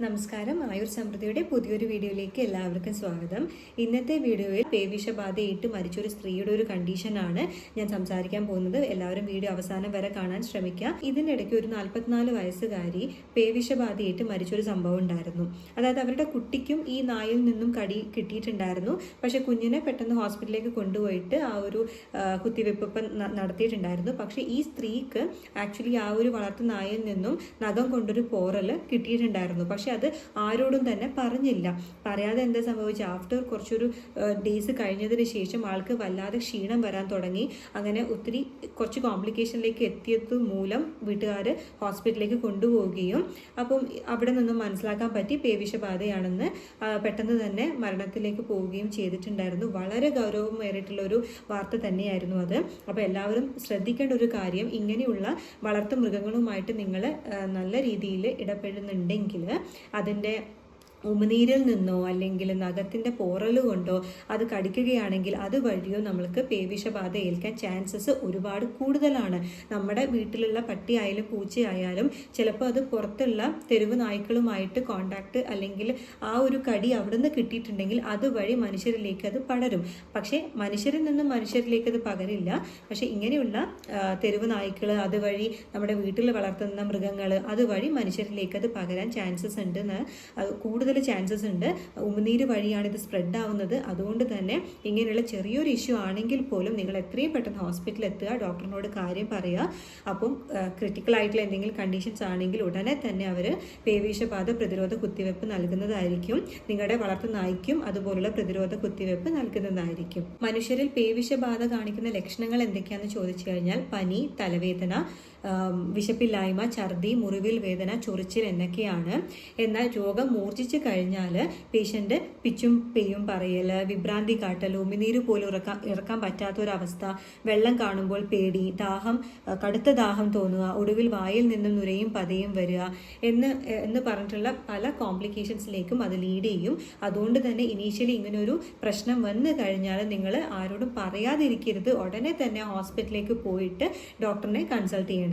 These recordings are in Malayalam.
നമസ്കാരം. ആയുർ സമൃദ്ധിയുടെ പുതിയൊരു വീഡിയോയിലേക്ക് എല്ലാവർക്കും സ്വാഗതം. ഇന്നത്തെ വീഡിയോയിൽ പേവിഷബാധയേറ്റ് മരിച്ചൊരു സ്ത്രീയുടെ ഒരു കണ്ടീഷനാണ് ഞാൻ സംസാരിക്കാൻ പോകുന്നത്. എല്ലാവരും വീഡിയോ അവസാനം വരെ കാണാൻ ശ്രമിക്കുക. ഇതിനിടയ്ക്ക് ഒരു 44 വയസ്സുകാരി പേവിഷബാധയേറ്റ് മരിച്ചൊരു സംഭവം ഉണ്ടായിരുന്നു. അതായത് അവരുടെ കുട്ടിക്കും ഈ നായിൽ നിന്നും കടി കിട്ടിയിട്ടുണ്ടായിരുന്നു. പക്ഷെ കുഞ്ഞിനെ പെട്ടെന്ന് ഹോസ്പിറ്റലിലേക്ക് കൊണ്ടുപോയിട്ട് ആ ഒരു കുത്തിവെപ്പ് നടത്തിയിട്ടുണ്ടായിരുന്നു. പക്ഷെ ഈ സ്ത്രീക്ക് ആക്ച്വലി ആ ഒരു വളർത്തു നായിൽ നിന്നും നഖം കൊണ്ടൊരു പോറൽ കിട്ടിയിട്ടുണ്ടായിരുന്നു. പക്ഷെ അത് ആരോടും തന്നെ പറഞ്ഞില്ല. പറയാതെ എന്താ സംഭവിച്ചത്, ആഫ്റ്റർ കുറച്ചൊരു ഡേയ്സ് കഴിഞ്ഞതിന് ശേഷം ആൾക്ക് വല്ലാതെ ക്ഷീണം വരാൻ തുടങ്ങി. അങ്ങനെ കുറച്ച് കോംപ്ലിക്കേഷനിലേക്ക് എത്തിയത് മൂലം വീട്ടുകാർ ഹോസ്പിറ്റലിലേക്ക് കൊണ്ടുപോവുകയും അപ്പം അവിടെ നിന്നും മനസ്സിലാക്കാൻ പറ്റി പേവിഷബാധയാണെന്ന്. പെട്ടെന്ന് തന്നെ മരണത്തിലേക്ക് പോവുകയും ചെയ്തിട്ടുണ്ടായിരുന്നു. വളരെ ഗൗരവമേറിയിട്ടുള്ളൊരു വാർത്ത തന്നെയായിരുന്നു അത്. അപ്പോൾ എല്ലാവരും ശ്രദ്ധിക്കേണ്ട ഒരു കാര്യം, ഇങ്ങനെയുള്ള വളർത്തു മൃഗങ്ങളുമായിട്ട് നിങ്ങൾ നല്ല രീതിയിൽ ഇടപെടുന്നുണ്ടെങ്കിൽ അതിൻ്റെ ഉമിനീരിൽ നിന്നോ അല്ലെങ്കിൽ നഖത്തിൻ്റെ പോറൽ കൊണ്ടോ അത് കടിക്കുകയാണെങ്കിൽ അതുവഴിയോ നമ്മൾക്ക് പേവിഷബാധ ഏൽക്കാൻ ചാൻസസ് ഒരുപാട് കൂടുതലാണ്. നമ്മുടെ വീട്ടിലുള്ള പട്ടിയായാലും പൂച്ചയായാലും ചിലപ്പോൾ അത് പുറത്തുള്ള തെരുവ് നായ്ക്കളുമായിട്ട് കോണ്ടാക്ട് അല്ലെങ്കിൽ ആ ഒരു കടി അവിടെ നിന്ന് കിട്ടിയിട്ടുണ്ടെങ്കിൽ അതുവഴി മനുഷ്യരിലേക്ക് അത് പടരും. പക്ഷേ മനുഷ്യരിൽ നിന്നും മനുഷ്യരിലേക്ക് അത് പകരില്ല. പക്ഷേ ഇങ്ങനെയുള്ള തെരുവ് നായ്ക്കൾ, അതുവഴി നമ്മുടെ വീട്ടിൽ വളർത്തുന്ന മൃഗങ്ങൾ, അതുവഴി മനുഷ്യരിലേക്ക് അത് പകരാൻ ചാൻസസ് ഉണ്ട്. കൂടുതൽ ചാൻസസ് ഉണ്ട്. ഉമിനീര് വഴിയാണ് ഇത് സ്പ്രെഡ് ആവുന്നത്. അതുകൊണ്ട് തന്നെ ഇങ്ങനെയുള്ള ചെറിയൊരു ഇഷ്യൂ ആണെങ്കിൽ പോലും നിങ്ങൾ എത്രയും പെട്ടെന്ന് ഹോസ്പിറ്റലിൽ എത്തുക, ഡോക്ടറിനോട് കാര്യം പറയുക. അപ്പം ക്രിട്ടിക്കൽ ആയിട്ടുള്ള എന്തെങ്കിലും കണ്ടീഷൻസ് ആണെങ്കിൽ ഉടനെ തന്നെ അവർ പേവിഷബാധ പ്രതിരോധ കുത്തിവെപ്പ് നൽകുന്നതായിരിക്കും. നിങ്ങളുടെ വളർത്തു നായ്ക്കും അതുപോലുള്ള പ്രതിരോധ കുത്തിവെപ്പ് നൽകുന്നതായിരിക്കും. മനുഷ്യരിൽ പേവിഷബാധ കാണിക്കുന്ന ലക്ഷണങ്ങൾ എന്തൊക്കെയാണെന്ന് ചോദിച്ചു കഴിഞ്ഞാൽ പനി, തലവേദന, വിശപ്പില്ലായ്മ, ഛർദി, മുറിവിൽ വേദന, ചൊറിച്ചിൽ എന്നൊക്കെയാണ്. എന്നാൽ രോഗം മൂർച്ഛിച്ച് കഴിഞ്ഞാൽ പേഷ്യൻ്റ് പിച്ചും പെയ്യും പറയൽ, വിഭ്രാന്തി കാട്ടൽ, ഉമിനീര് പോലും ഇറക്കാൻ പറ്റാത്തൊരവസ്ഥ, വെള്ളം കാണുമ്പോൾ പേടി, കടുത്ത ദാഹം തോന്നുക, ഒടുവിൽ വായിൽ നിന്നും നുരയും പതയും വരിക എന്ന് പറഞ്ഞിട്ടുള്ള പല കോംപ്ലിക്കേഷൻസിലേക്കും അത് ലീഡ് ചെയ്യും. അതുകൊണ്ട് തന്നെ ഇനീഷ്യലി ഇങ്ങനൊരു പ്രശ്നം വന്നു കഴിഞ്ഞാൽ നിങ്ങൾ ആരോടും പറയാതിരിക്കരുത്. ഉടനെ തന്നെ ഹോസ്പിറ്റലിലേക്ക് പോയിട്ട് ഡോക്ടറിനെ കൺസൾട്ട് ചെയ്യേണ്ടതാണ്.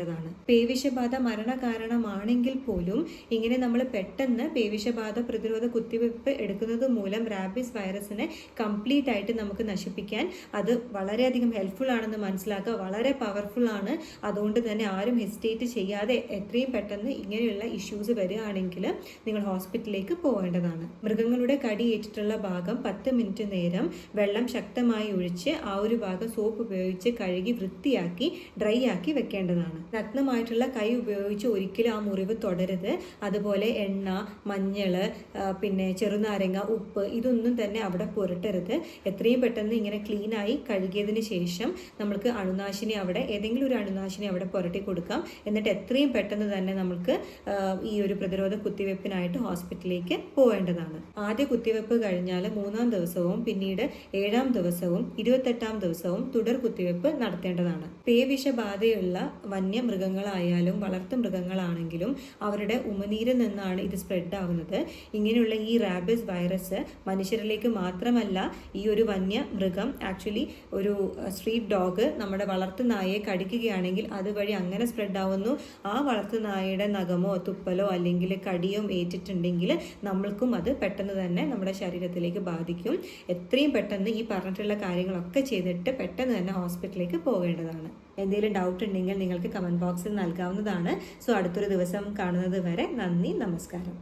പേവിഷബാധ മരണകാരണമാണെങ്കിൽ പോലും ഇങ്ങനെ നമ്മൾ പെട്ടെന്ന് പേവിഷബാധ പ്രതിരോധ കുത്തിവെപ്പ് എടുക്കുന്നത് മൂലം റാബീസ് വൈറസിനെ കംപ്ലീറ്റ് ആയിട്ട് നമുക്ക് നശിപ്പിക്കാൻ അത് വളരെയധികം ഹെൽപ്ഫുൾ ആണെന്ന് മനസ്സിലാക്കുക. വളരെ പവർഫുൾ ആണ്. അതുകൊണ്ട് തന്നെ ആരും ഹെസിറ്റേറ്റ് ചെയ്യാതെ എത്രയും പെട്ടെന്ന് ഇങ്ങനെയുള്ള ഇഷ്യൂസ് വരികയാണെങ്കിൽ നിങ്ങൾ ഹോസ്പിറ്റലിലേക്ക് പോകേണ്ടതാണ്. മൃഗങ്ങളുടെ കടിയേറ്റിട്ടുള്ള ഭാഗം 10 മിനിറ്റ് നേരം വെള്ളം ശക്തമായി ഒഴിച്ച് ആ ഒരു ഭാഗം സോപ്പ് ഉപയോഗിച്ച് കഴുകി വൃത്തിയാക്കി ഡ്രൈ ആക്കി വെക്കേണ്ടതാണ്. നഗ്നമായിട്ടുള്ള കൈ ഉപയോഗിച്ച് ഒരിക്കലും ആ മുറിവ് തൊടരുത്. അതുപോലെ എണ്ണ, മഞ്ഞൾ, പിന്നെ ചെറുനാരങ്ങ, ഉപ്പ് ഇതൊന്നും തന്നെ അവിടെ പുരട്ടരുത്. എത്രയും പെട്ടെന്ന് ഇങ്ങനെ ക്ലീനായി കഴുകിയതിന് ശേഷം നമ്മൾക്ക് അണുനാശിനി ഏതെങ്കിലും ഒരു അണുനാശിനി അവിടെ പുരട്ടി കൊടുക്കാം. എന്നിട്ട് എത്രയും പെട്ടെന്ന് തന്നെ നമുക്ക് ഈ ഒരു പ്രതിരോധ കുത്തിവെപ്പിനായിട്ട് ഹോസ്പിറ്റലിലേക്ക് പോവേണ്ടതാണ്. ആദ്യ കുത്തിവെപ്പ് കഴിഞ്ഞാൽ 3-ാം ദിവസവും പിന്നീട് 7-ാം ദിവസവും 28-ാം ദിവസവും തുടർ കുത്തിവെപ്പ് നടത്തേണ്ടതാണ്. പേവിഷബാധയുള്ള വന്യമൃഗങ്ങളായാലും വളർത്തു മൃഗങ്ങളാണെങ്കിലും അവരുടെ ഉമിനീരിൽ നിന്നാണ് ഇത് സ്പ്രെഡ് ആവുന്നത്. ഇങ്ങനെയുള്ള ഈ റാബീസ് വൈറസ് മനുഷ്യരിലേക്ക് മാത്രമല്ല, ഈ ഒരു വന്യമൃഗം ആക്ച്വലി ഒരു സ്ട്രീറ്റ് ഡോഗ് നമ്മുടെ വളർത്തു നായയെ കടിക്കുകയാണെങ്കിൽ അതുവഴി അങ്ങനെ സ്പ്രെഡ് ആവുന്നു. ആ വളർത്തു നായയുടെ നഖമോ തുപ്പലോ അല്ലെങ്കിൽ കടിയോ ഏറ്റിട്ടുണ്ടെങ്കിൽ നമ്മൾക്കും അത് പെട്ടെന്ന് തന്നെ നമ്മുടെ ശരീരത്തിലേക്ക് ബാധിക്കും. എത്രയും പെട്ടെന്ന് ഈ പറഞ്ഞിട്ടുള്ള കാര്യങ്ങളൊക്കെ ചെയ്തിട്ട് പെട്ടെന്ന് തന്നെ ഹോസ്പിറ്റലിലേക്ക് പോകേണ്ടതാണ്. എന്തെങ്കിലും ഡൗട്ട് ഉണ്ടെങ്കിൽ നിങ്ങൾക്ക് കമൻറ്റ് ബോക്സിൽ നൽകാവുന്നതാണ്. സോ അടുത്തൊരു ദിവസം കാണുന്നത് വരെ നന്ദി, നമസ്കാരം.